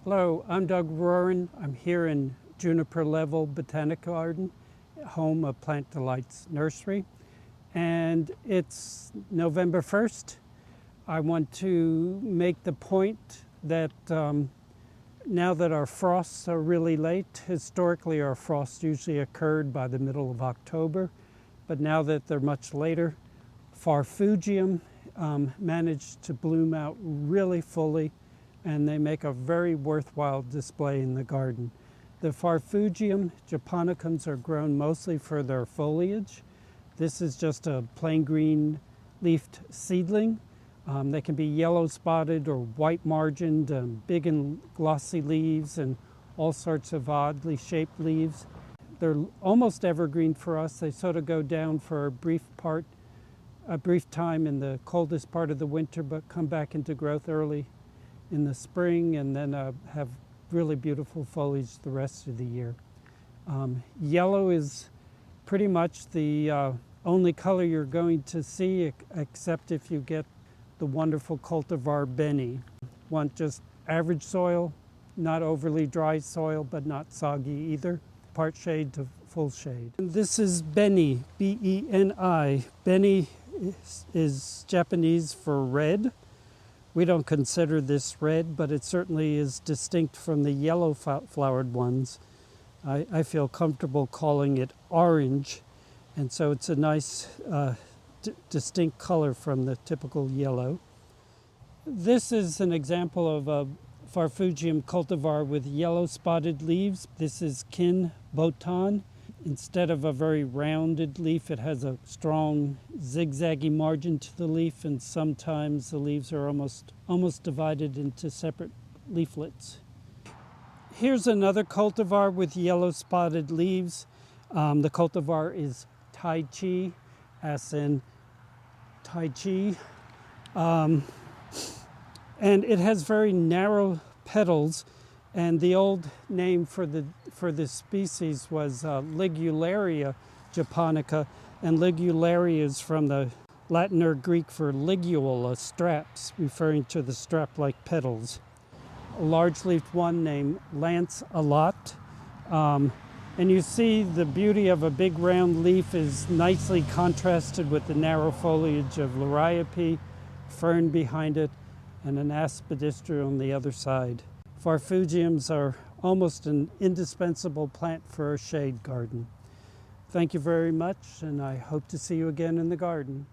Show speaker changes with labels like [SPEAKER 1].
[SPEAKER 1] Hello, I'm Doug Roarin. I'm here in Juniper Level Botanic Garden, home of Plant Delights Nursery. And it's November 1st. I want to make the point that now that our frosts are really late, historically our frosts usually occurred by the middle of October, but now that they're much later, Farfugium managed to bloom out really fully, and they make a very worthwhile display in the garden. The Farfugium japonicums are grown mostly for their foliage. This is just a plain green leafed seedling. They can be yellow spotted or white margined, big and glossy leaves and all sorts of oddly shaped leaves. They're almost evergreen for us. They sort of go down for a brief time in the coldest part of the winter, but come back into growth early in the spring, and then have really beautiful foliage the rest of the year. Yellow is pretty much the only color you're going to see, except if you get the wonderful cultivar Beni. Want just average soil, not overly dry soil, but not soggy either. Part shade to full shade. And this is Beni, B-E-N-I. Beni is Japanese for red. We don't consider this red, but it certainly is distinct from the yellow flowered ones. I feel comfortable calling it orange, and so it's a nice distinct color from the typical yellow. This is an example of a Farfugium cultivar with yellow spotted leaves. This is kin botan. Instead of a very rounded leaf, it has a strong zigzaggy margin to the leaf, and sometimes the leaves are almost divided into separate leaflets. Here's another cultivar with yellow spotted leaves. The cultivar is Tai Chi, as in Tai Chi. And it has very narrow petals. And the old name for this species was ligularia japonica, and ligularia is from the Latin or Greek for ligula, straps, referring to the strap-like petals. A large-leafed one named Lance-a-lot. And you see the beauty of a big round leaf is nicely contrasted with the narrow foliage of liriope, fern behind it, and an aspidistra on the other side. Farfugiums are almost an indispensable plant for a shade garden. Thank you very much, and I hope to see you again in the garden.